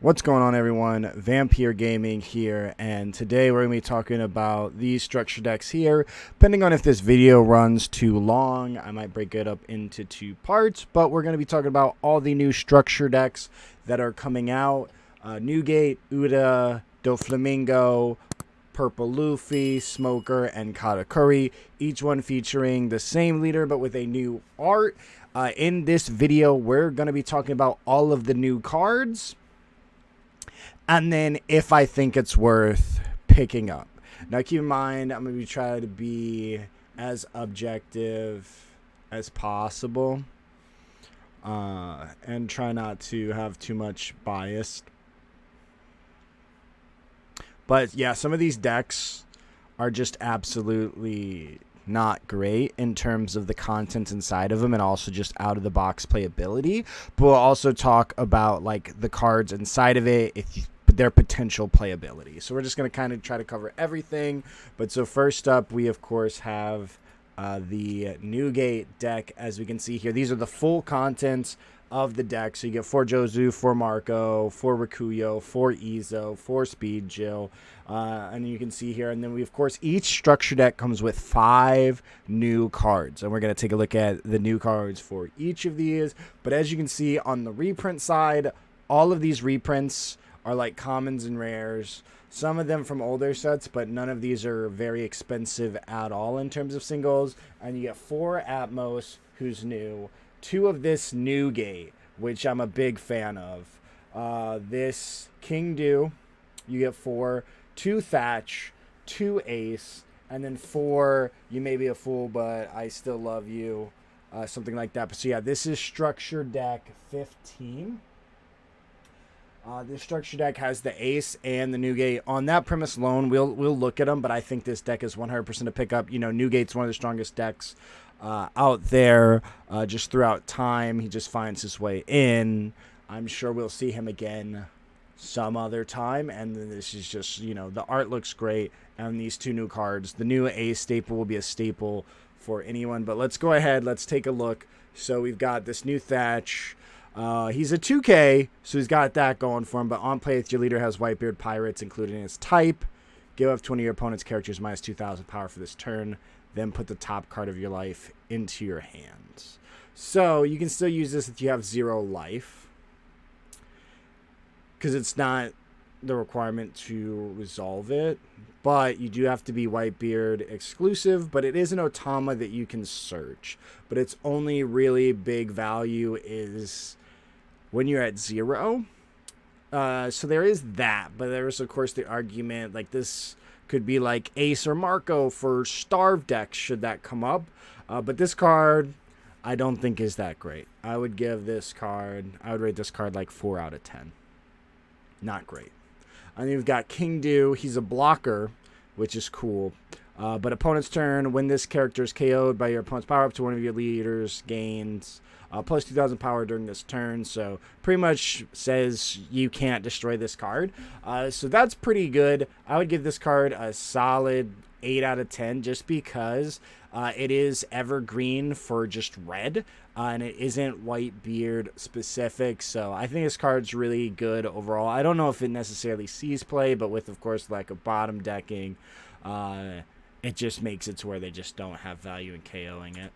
What's going on, everyone? Vampyr Gaming here, and today we're going to be talking about these structure decks here. Depending on if this video runs too long, I might break it up into two parts, but we're going to be talking about all the new structure decks that are coming out. Newgate, Uta, Doflamingo, Purple Luffy, Smoker, and Katakuri, each one featuring the same leader but with a new art. In this video, we're going to be talking about all of the new cards, and then if I think it's worth picking up. Now keep in mind, I'm going to be trying to be as objective as possible and try not to have too much bias. But yeah, some of these decks are just absolutely not great in terms of the content inside of them and also just out of the box playability. But we'll also talk about like the cards inside of it, their potential playability. So we're just going to kind of try to cover everything. But so first up, we of course have the Newgate deck. As we can see here, these are the full contents of the deck. So you get 4 Jozu, 4 Marco, 4 Rikuyo, 4 Izo, 4 Speed Jill, and you can see here. And then we, of course, each structure deck comes with 5 new cards, and we're going to take a look at the new cards for each of these. But as you can see on the reprint side, all of these reprints are like commons and rares. Some of them from older sets, but none of these are very expensive at all in terms of singles. And you get 4 Atmos, who's new, 2 of this Newgate, which I'm a big fan of. This King Do, you get 4, 2 Thatch, 2 Ace, and then 4 You May Be a Fool, But I Still Love You, something like that. But so yeah, this is structure deck 15. This structure deck has the Ace and the Newgate. On that premise alone, we'll look at them, but I think this deck is 100% a pickup. You know, Newgate's one of the strongest decks out there just throughout time. He just finds his way in. I'm sure we'll see him again some other time, and this is just, you know, the art looks great, and these 2 new cards. The new Ace staple will be a staple for anyone, but let's go ahead. Let's take a look. So we've got this new Thatch. He's a 2K, so he's got that going for him. But on play, if your leader has Whitebeard Pirates included in his type, give up 20 of your opponent's characters minus 2,000 power for this turn. Then put the top card of your life into your hands. So you can still use this if you have 0 life, because it's not the requirement to resolve it. But you do have to be Whitebeard exclusive, but it is an Otama that you can search. But its only really big value is when you're at 0. So there is that, but there's of course the argument, like this could be like Ace or Marco for starve decks should that come up. But this card, I don't think is that great. I would rate this card like 4 out of 10. Not great. And you've got King Do. He's a blocker, which is cool. But opponent's turn, when this character is KO'd by your opponent's power up to one of your leaders, gains plus 2,000 power during this turn. So pretty much says you can't destroy this card. So that's pretty good. I would give this card a solid 8 out of 10 just because it is evergreen for just red. And it isn't Whitebeard specific, so I think this card's really good overall. I don't know if it necessarily sees play, but with, of course, like a bottom decking, it just makes it to where they just don't have value in KOing it.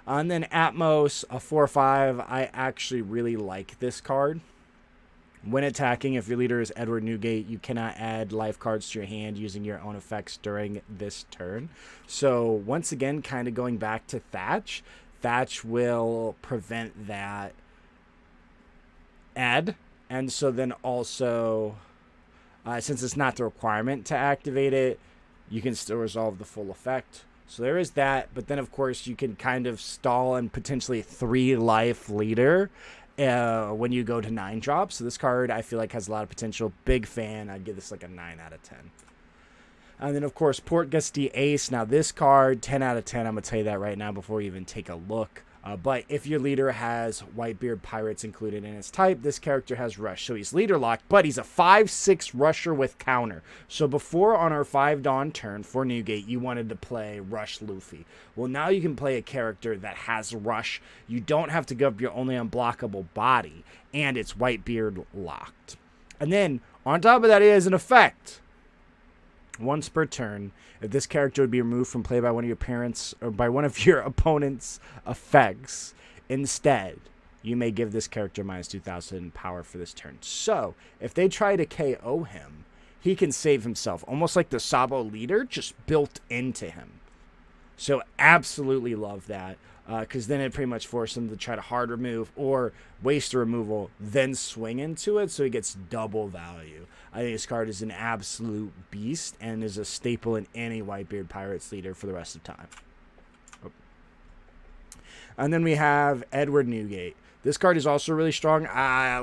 And then Atmos, a 4/5. I actually really like this card. When attacking, if your leader is Edward Newgate, you cannot add life cards to your hand using your own effects during this turn. So once again, kind of going back to Thatch. Thatch will prevent that add. And so then also, since it's not the requirement to activate it, you can still resolve the full effect. So there is that. But then, of course, you can kind of stall and potentially 3 life leader when you go to 9 drops. So this card, I feel like, has a lot of potential. Big fan. I'd give this like a 9 out of 10. And then, of course, Port Gusty Ace. Now, this card, 10 out of 10. I'm going to tell you that right now before you even take a look. But if your leader has Whitebeard Pirates included in his type, this character has Rush. So he's leader locked, but he's a 5/6 rusher with counter. So before on our 5 Dawn turn for Newgate, you wanted to play Rush Luffy. Well, now you can play a character that has Rush. You don't have to give up your only unblockable body, and it's Whitebeard locked. And then, on top of that, it has an effect. Once per turn, if this character would be removed from play by one of your parents or by one of your opponent's effects, instead, you may give this character minus 2,000 power for this turn. So, if they try to KO him, he can save himself, almost like the Sabo leader just built into him. So, absolutely love that, because then it pretty much forces him to try to hard remove or waste a removal, then swing into it, so he gets double value. I think this card is an absolute beast and is a staple in any Whitebeard Pirates leader for the rest of time. And then we have Edward Newgate. This card is also really strong.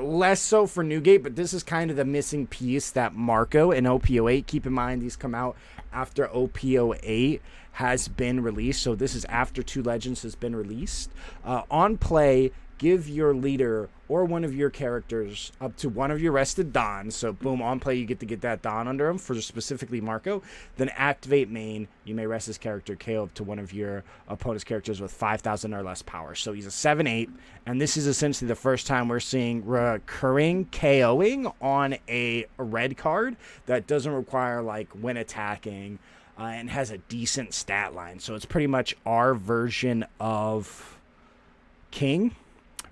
Less so for Newgate, but this is kind of the missing piece that Marco and OP-08. Keep in mind, these come out after OP-08 has been released. So this is after Two Legends has been released. On play, give your leader or one of your characters up to one of your rested Dons. So boom, on play, you get to get that Don under him for specifically Marco. Then activate main. You may rest his character KO up to one of your opponent's characters with 5,000 or less power. So he's a 7/8. And this is essentially the first time we're seeing recurring KOing on a red card that doesn't require, like, when attacking and has a decent stat line. So it's pretty much our version of King,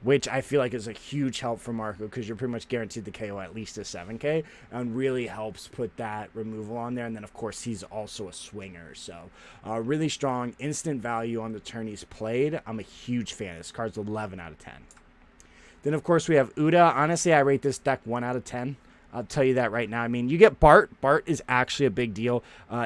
which I feel like is a huge help for Marco because you're pretty much guaranteed to KO at least a 7K and really helps put that removal on there. And then, of course, he's also a swinger. So really strong instant value on the turn he's played. I'm a huge fan. This card's 11 out of 10. Then, of course, we have Uta. Honestly, I rate this deck 1 out of 10. I'll tell you that right now. I mean, you get Bart. Bart is actually a big deal.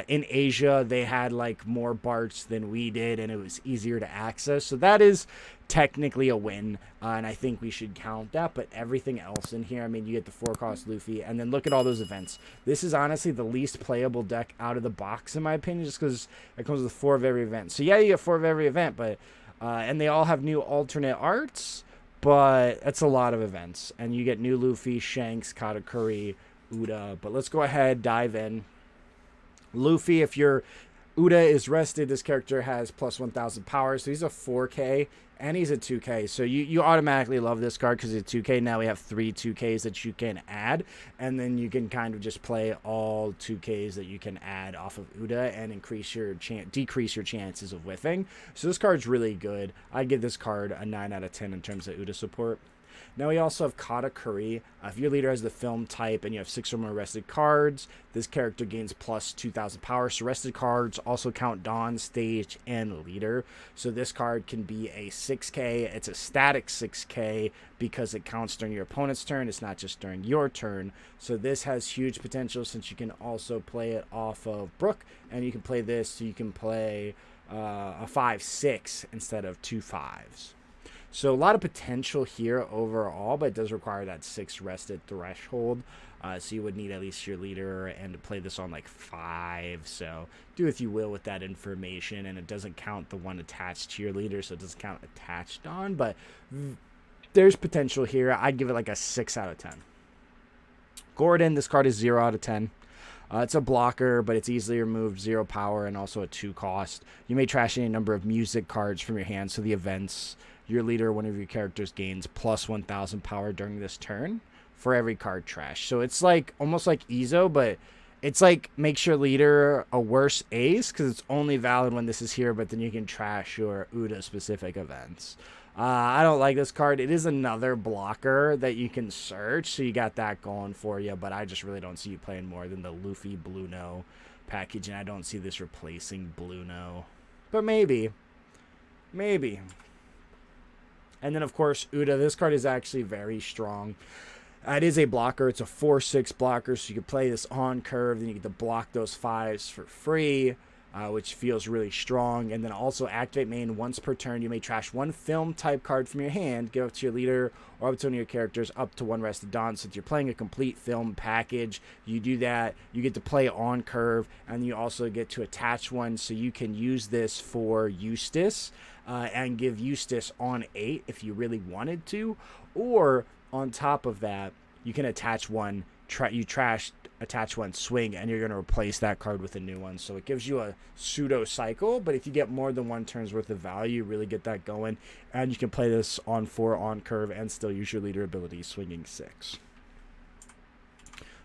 In Asia, they had, like, more Barts than we did, and it was easier to access. So that is technically a win, and I think we should count that. But everything else in here, I mean, you get the 4-cost Luffy, and then look at all those events. This is honestly the least playable deck out of the box, in my opinion, just because it comes with 4 of every event. So, yeah, you get 4 of every event, but and they all have new alternate arts. But that's a lot of events. And you get new Luffy, Shanks, Katakuri, Uta. But let's go ahead, dive in. Luffy, if your Uta is rested, this character has plus 1,000 power. So he's a 4K and he's a 2K. So you automatically love this card because he's a 2K. Now we have 3 2Ks that you can add. And then you can kind of just play all 2Ks that you can add off of Uta and increase your decrease your chances of whiffing. So this card's really good. I'd give this card a 9 out of 10 in terms of Uta support. Now we also have Katakuri. If your leader has the film type and you have 6 or more rested cards, this character gains plus 2,000 power. So rested cards also count Dawn, Stage, and Leader. So this card can be a 6K. It's a static 6K because it counts during your opponent's turn. It's not just during your turn. So this has huge potential since you can also play it off of Brook. And you can play this so you can play a 5/6 instead of 2 5s. So a lot of potential here overall, but it does require that 6 rested threshold. So you would need at least your leader and to play this on like 5. So do if you will with that information. And it doesn't count the one attached to your leader, so it doesn't count attached on. But there's potential here. I'd give it like a 6 out of 10. Gordon, this card is 0 out of 10. It's a blocker, but it's easily removed, 0 power, and also a 2 cost. You may trash any number of music cards from your hand, so the events. Your leader, one of your characters, gains plus 1,000 power during this turn for every card trash. So it's like almost like Ezo, but it's like makes your leader a worse ace because it's only valid when this is here, but then you can trash your Uta specific events. I don't like this card. It is another blocker that you can search, so you got that going for you, but I just really don't see you playing more than the Luffy Bluno package, and I don't see this replacing Bluno. But maybe. Maybe. And then, of course, Uta. This card is actually very strong. It is a blocker. It's a 4/6 blocker, so you can play this on curve. Then you get to block those 5s for free, which feels really strong. And then also activate main once per turn. You may trash 1 film type card from your hand, give up to your leader or up to one of your characters up to 1 rested Dawn. So if you're playing a complete film package, you do that. You get to play on curve, and you also get to attach 1, so you can use this for Eustace. And give Eustace on 8 if you really wanted to. Or, on top of that, you can attach 1, attach 1, swing, and you're going to replace that card with a new one. So it gives you a pseudo cycle, but if you get more than 1 turn's worth of value, you really get that going. And you can play this on 4 on curve and still use your leader ability, swinging 6.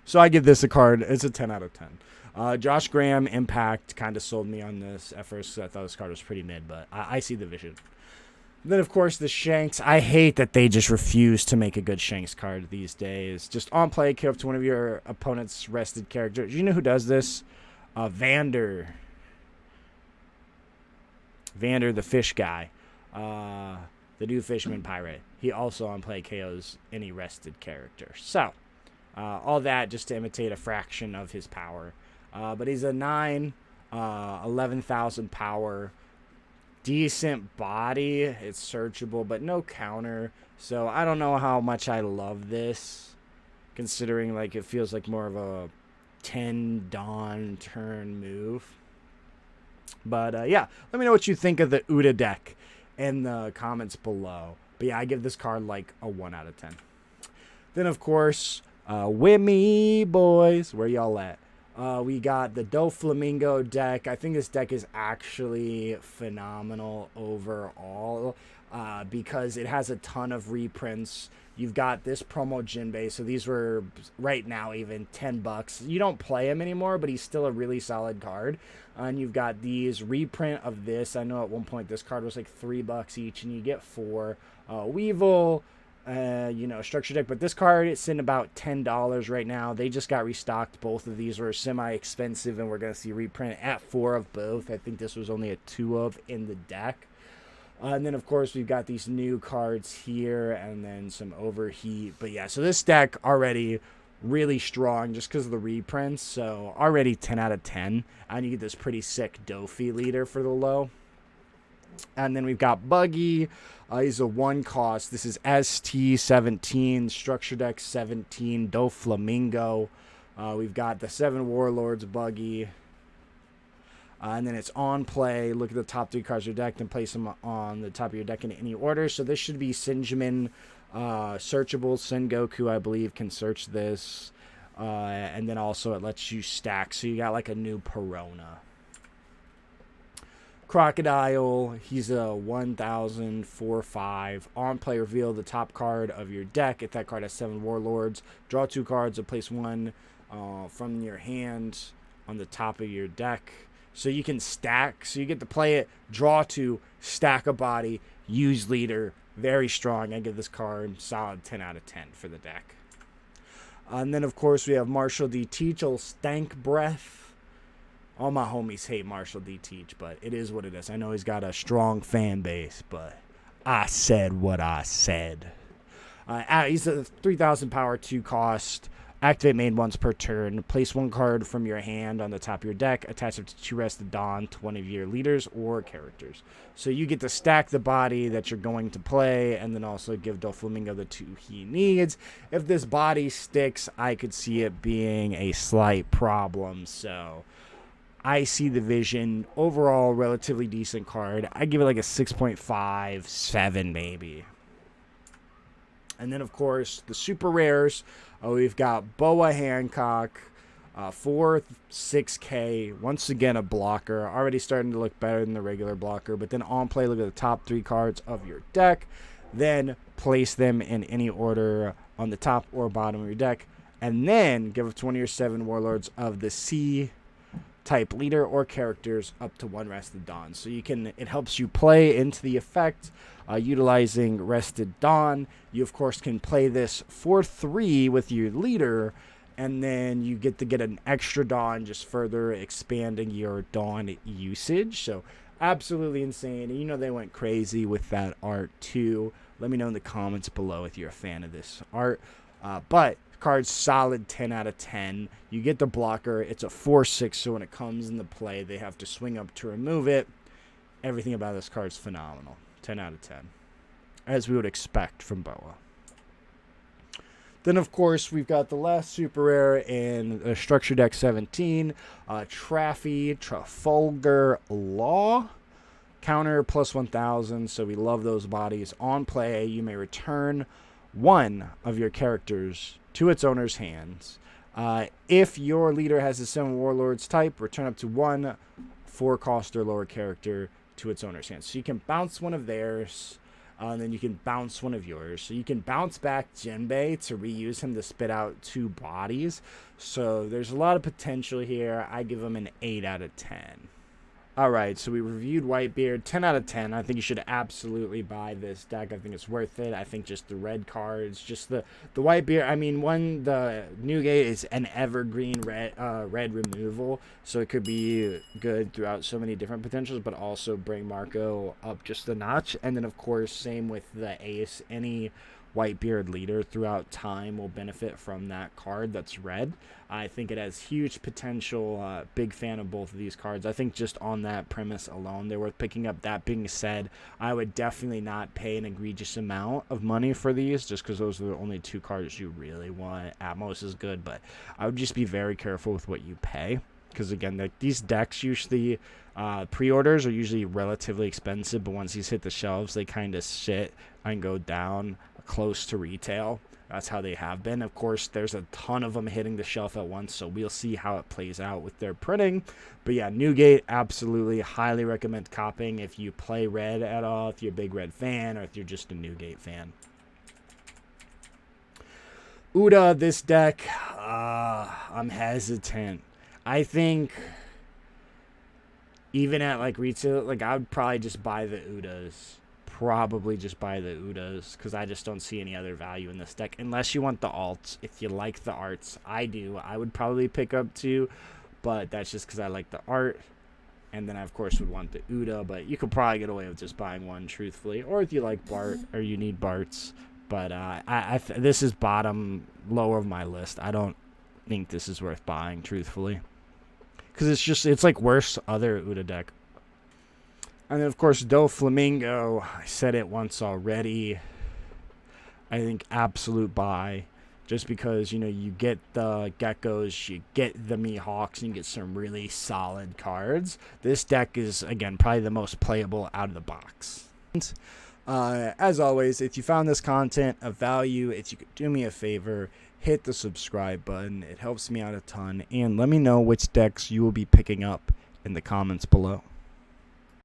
So I give this a card. It's a 10 out of 10. Josh Graham Impact kind of sold me on this at first because I thought this card was pretty mid, but I see the vision. Then, of course, the Shanks. I hate that they just refuse to make a good Shanks card these days. Just on play, kill up to one of your opponent's rested characters. You know who does this? Vampyr. Vampyr, the fish guy. The new fisherman pirate. He also on play KOs any rested character. So, all that just to imitate a fraction of his power. But he's a 9, 11,000 power. Decent body. It's searchable, but no counter. So I don't know how much I love this, considering like it feels like more of a 10 Dawn turn move. But yeah, let me know what you think of the Uta deck in the comments below. But yeah, I give this card like a 1 out of 10. Then of course, with me boys, where y'all at? We got the Doflamingo deck. I think this deck is actually phenomenal overall because it has a ton of reprints. You've got this promo Jinbei, so these were right now even $10. You don't play him anymore, but he's still a really solid card. And you've got these reprint of this. I know at one point this card was like $3 each, and you get 4. Weevil. Structure deck, but this card it's in about $10 right now. They just got restocked. Both of these were semi-expensive, and we're going to see reprint at 4 of both. I think this was only a 2 of in the deck. And then, of course, we've got these new cards here, and then some Overheat. But yeah, so this deck already really strong just because of the reprints. So already 10 out of 10. And you get this pretty sick Dofi leader for the low. And then we've got Buggy. He's a 1 cost. This is ST17 Structure Deck 17 Doflamingo. We've got the 7 Warlords Buggy. And then it's on play. Look at the top 3 cards of your deck and place them on the top of your deck in any order. So this should be Sinjamin searchable. Sengoku, I believe, can search this. And then also it lets you stack. So you got like a new Perona. Crocodile, he's a 1,004-5. On play, reveal the top card of your deck. If that card has 7 Warlords, draw 2 cards or place 1 from your hand on the top of your deck. So you can stack. So you get to play it, draw 2, stack a body, use leader. Very strong. I give this card solid 10 out of 10 for the deck. And then, of course, we have Marshall D. Teachel, Stank Breath. All my homies hate Marshall D. Teach, but it is what it is. I know he's got a strong fan base, but I said what I said. He's a 3,000 power, 2 cost. Activate main once per turn. Place 1 card from your hand on the top of your deck. Attach it to 2 Rested Dawn to one of your leaders or characters. So you get to stack the body that you're going to play, and then also give Doflamingo the 2 he needs. If this body sticks, I could see it being a slight problem, so I see the vision. Overall, relatively decent card. I give it like a 6.5, 7 maybe. And then, of course, the super rares. We've got Boa Hancock, 4, 6K. Once again, a blocker. Already starting to look better than the regular blocker. But then on play, look at the top 3 cards of your deck. Then place them in any order on the top or bottom of your deck. And then give it to one of your 7 Warlords of the Sea type leader or characters up to 1 Rested Dawn. So it helps you play into the effect utilizing Rested Dawn. You of course can play this for 3 with your leader, and then you get to get an extra Dawn, just further expanding your Dawn usage. So absolutely insane. And you know they went crazy with that art too. Let me know in the comments below if you're a fan of this art. But card's solid 10 out of 10. You get the blocker. It's a 4/6, so when it comes into play, they have to swing up to remove it. Everything about this card's phenomenal. 10 out of 10. As we would expect from Boa. Then, of course, we've got the last super rare in Structure Deck 17. Trafalgar Law. Counter plus 1,000, so we love those bodies. On play, you may return 1 of your characters to its owner's hands. If your leader has a 7 Warlords type, return up to 1 4 cost or lower character to its owner's hands. So you can bounce one of theirs, And then you can bounce one of yours. So you can bounce back Jinbei to reuse him to spit out 2 bodies. So there's a lot of potential here. I give him an 8 out of 10. Alright, so we reviewed Whitebeard, 10 out of 10. I think you should absolutely buy this deck. I think it's worth it. I think just the red cards, just the Whitebeard. I mean, one, the Newgate is an evergreen red removal, so it could be good throughout so many different potentials, but also bring Marco up just a notch. And then, of course, same with the Ace. Any Whitebeard leader throughout time will benefit from that card that's red. I think it has huge potential. Big fan of both of these cards. I think just on that premise alone, they're worth picking up. That being said, I would definitely not pay an egregious amount of money for these, just because those are the only 2 cards you really want. Atmos is good, but I would just be very careful with what you pay, because again, these decks usually, pre-orders are usually relatively expensive, but once these hit the shelves, they kind of sit and go down close to retail. That's how they have been. Of course, there's a ton of them hitting the shelf at once, so we'll see how it plays out with their printing. But yeah, Newgate, absolutely highly recommend copying if you play red at all, if you're a big red fan, or if you're just a Newgate fan. Uta, this deck, I'm hesitant. I think even at like retail, like I would probably just buy the Utas. Probably just buy the Utas, because I just don't see any other value in this deck unless you want the alts. If you like the arts, I do. I would probably pick up 2, but that's just because I like the art. And then I, of course, would want the Uta, but you could probably get away with just buying 1, truthfully. Or if you like Bart, or you need Barts. But this is bottom, lower of my list. I don't think this is worth buying, truthfully. Because it's like worse other Uta deck. And then, of course, Doflamingo, I said it once already. I think absolute buy. Just because, you know, you get the Geckos, you get the Mihawks, and you get some really solid cards. This deck is, again, probably the most playable out of the box. As always, if you found this content of value, if you could do me a favor, hit the subscribe button. It helps me out a ton. And let me know which decks you will be picking up in the comments below.